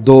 2,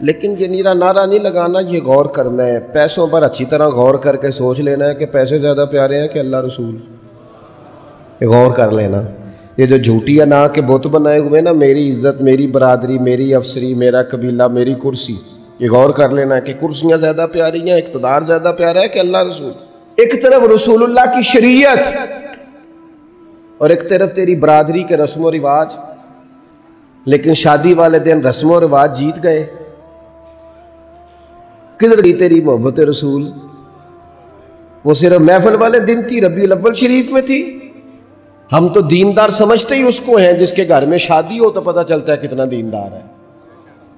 لیکن یہ نیرا نعرہ نہیں لگانا، یہ غور کرنا ہے، پیسوں پر اچھی طرح غور کر کے سوچ لینا ہے کہ پیسے زیادہ پیارے ہیں کہ اللہ رسول، یہ غور کر لینا۔ یہ جو جھوٹی انا کے بت بنائے ہوئے نا، میری عزت، میری برادری، میری افسری، میرا قبیلہ، میری کرسی، یہ غور کر لینا ہے کہ کرسیاں زیادہ پیاری ہیں، اقتدار زیادہ پیارا ہے کہ اللہ رسول۔ ایک طرف رسول اللہ کی شریعت اور ایک طرف تیری برادری کے رسم و رواج، لیکن شادی والے دن رسم و رواج جیت گئے۔ کدھر گئی تیری محبت رسول؟ وہ صرف محفل والے دن تھی، ربیع الاول شریف میں تھی۔ ہم تو دیندار سمجھتے ہی اس کو ہیں جس کے گھر میں شادی ہو تو پتہ چلتا ہے کتنا دیندار ہے۔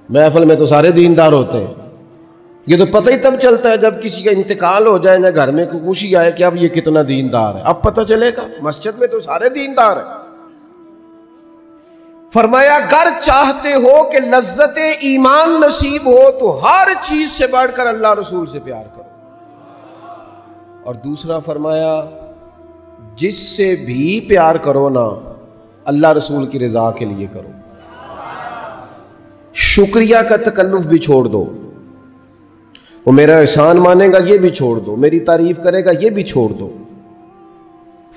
محفل میں تو سارے دیندار ہوتے ہیں، یہ تو پتہ ہی تب چلتا ہے جب کسی کا انتقال ہو جائے، نہ گھر میں کوئی خوشی آئے کہ اب یہ کتنا دیندار ہے، اب پتہ چلے گا۔ مسجد میں تو سارے دیندار ہیں۔ فرمایا گر چاہتے ہو کہ لذت ایمان نصیب ہو تو ہر چیز سے بڑھ کر اللہ رسول سے پیار کرو۔ اور دوسرا فرمایا جس سے بھی پیار کرو نا، اللہ رسول کی رضا کے لیے کرو۔ شکریہ کا تکلف بھی چھوڑ دو، وہ میرا احسان مانے گا یہ بھی چھوڑ دو، میری تعریف کرے گا یہ بھی چھوڑ دو،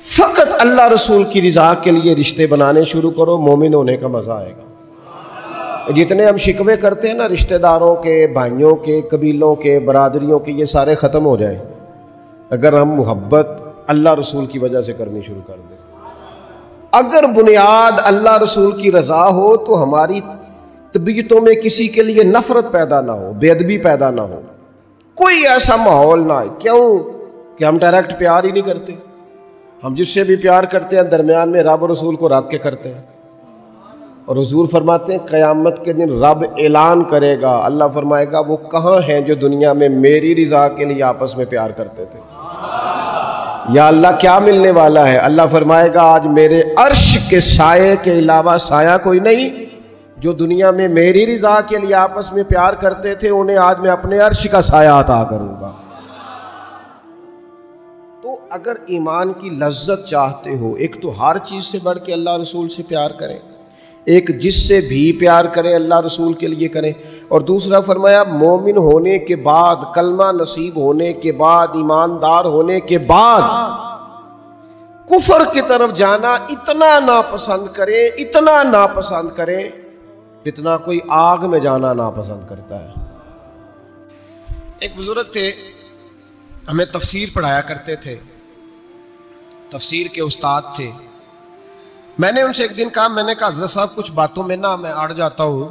فقط اللہ رسول کی رضا کے لیے رشتے بنانے شروع کرو، مومن ہونے کا مزہ آئے گا۔ جتنے ہم شکوے کرتے ہیں نا رشتہ داروں کے، بھائیوں کے، قبیلوں کے، برادریوں کے، یہ سارے ختم ہو جائیں اگر ہم محبت اللہ رسول کی وجہ سے کرنی شروع کر دیں۔ اگر بنیاد اللہ رسول کی رضا ہو تو ہماری طبیعتوں میں کسی کے لیے نفرت پیدا نہ ہو، بے ادبی پیدا نہ ہو، کوئی ایسا ماحول نہ ہے۔ کیوں کہ ہم ڈائریکٹ پیار ہی نہیں کرتے، ہم جس سے بھی پیار کرتے ہیں درمیان میں رب رسول کو رکھ کے کرتے ہیں۔ اور حضور فرماتے ہیں قیامت کے دن رب اعلان کرے گا، اللہ فرمائے گا وہ کہاں ہیں جو دنیا میں میری رضا کے لیے آپس میں پیار کرتے تھے؟ یا اللہ کیا ملنے والا ہے؟ اللہ فرمائے گا آج میرے عرش کے سائے کے علاوہ سایہ کوئی نہیں، جو دنیا میں میری رضا کے لیے آپس میں پیار کرتے تھے انہیں آج میں اپنے عرش کا سایہ عطا کروں گا۔ تو اگر ایمان کی لذت چاہتے ہو، ایک تو ہر چیز سے بڑھ کے اللہ رسول سے پیار کریں، ایک جس سے بھی پیار کریں اللہ رسول کے لیے کریں، اور دوسرا فرمایا مومن ہونے کے بعد، کلمہ نصیب ہونے کے بعد، ایماندار ہونے کے بعد کفر کی طرف جانا اتنا ناپسند کریں، اتنا ناپسند کریں جتنا کوئی آگ میں جانا ناپسند کرتا ہے۔ ایک بزرگ تھے، ہمیں تفسیر پڑھایا کرتے تھے، تفسیر کے استاد تھے۔ میں نے ان سے ایک دن کہا، میں نے کہا حضرت صاحب کچھ باتوں میں نا میں اڑ جاتا ہوں،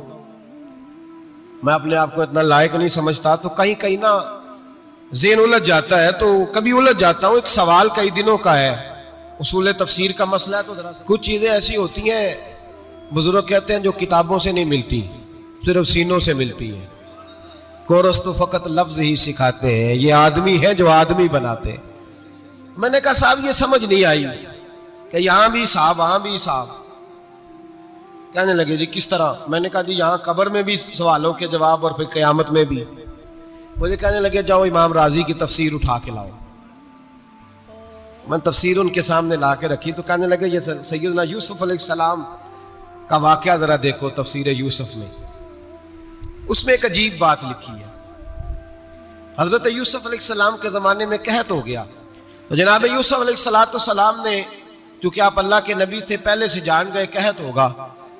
میں اپنے آپ کو اتنا لائق نہیں سمجھتا، تو کہیں کہیں نا ذہن الجھ جاتا ہے، تو کبھی الجھ جاتا ہوں۔ ایک سوال کئی دنوں کا ہے، اصول تفسیر کا مسئلہ ہے، تو ذرا کچھ چیزیں ایسی ہوتی ہیں بزرگ کہتے ہیں جو کتابوں سے نہیں ملتی، صرف سینوں سے ملتی ہیں۔ کورس تو فقط لفظ ہی سکھاتے ہیں، یہ آدمی ہے جو آدمی بناتے ہیں۔ میں نے کہا صاحب یہ سمجھ نہیں آئی کہ یہاں بھی صاحب وہاں بھی صاحب۔ کہنے لگے جی کس طرح؟ میں نے کہا جی یہاں قبر میں بھی سوالوں کے جواب اور پھر قیامت میں بھی۔ مجھے کہنے لگے جاؤ امام راضی کی تفسیر اٹھا کے لاؤ۔ میں تفسیر ان کے سامنے لا کے رکھی تو کہنے لگے یہ سیدنا یوسف علیہ السلام کا واقعہ ذرا دیکھو تفسیر یوسف میں، اس میں ایک عجیب بات لکھی ہے۔ حضرت یوسف علیہ السلام کے زمانے میں قحط ہو گیا، تو جناب یوسف علیہ السلام نے، چونکہ آپ اللہ کے نبی تھے پہلے سے جان گئے قحط ہوگا،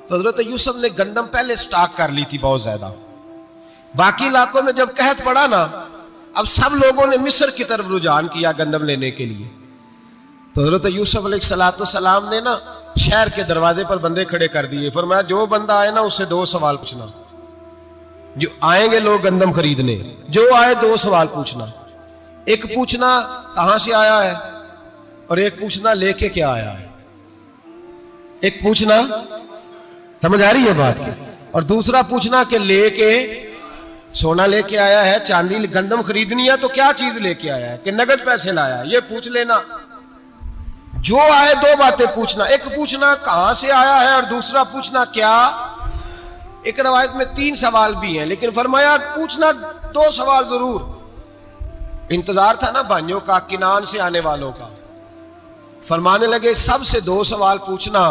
تو حضرت یوسف نے گندم پہلے سٹاک کر لی تھی بہت زیادہ۔ باقی علاقوں میں جب قحط پڑا نا، اب سب لوگوں نے مصر کی طرف رجحان کیا گندم لینے کے لیے، تو حضرت یوسف علیہ السلام نے نا شہر کے دروازے پر بندے کھڑے کر دیے، فرمایا جو بندہ آئے نا اس سے 2 سوال پوچھنا، جو آئیں گے لوگ گندم خریدنے، جو آئے 2 سوال پوچھنا، ایک پوچھنا کہاں سے آیا ہے اور ایک پوچھنا لے کے کیا آیا ہے۔ ایک پوچھنا، سمجھ آ رہی ہے بات کی، اور دوسرا پوچھنا کہ لے کے سونا لے کے آیا ہے، چاندی گندم خریدنی ہے تو کیا چیز لے کے آیا ہے، کہ نگد پیسے لایا ہے، یہ پوچھ لینا۔ جو آئے 2 باتیں پوچھنا، ایک پوچھنا کہاں سے آیا ہے اور دوسرا پوچھنا کیا۔ ایک روایت میں 3 سوال بھی ہیں، لیکن فرمایا پوچھنا 2 سوال ضرور۔ انتظار تھا نا بھائیوں کا، کنان سے آنے والوں کا۔ فرمانے لگے سب سے 2 سوال پوچھنا،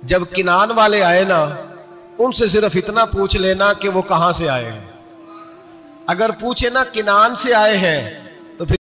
جب کنان والے آئے نا ان سے صرف اتنا پوچھ لینا کہ وہ کہاں سے آئے ہیں. اگر پوچھے نا کنان سے آئے ہیں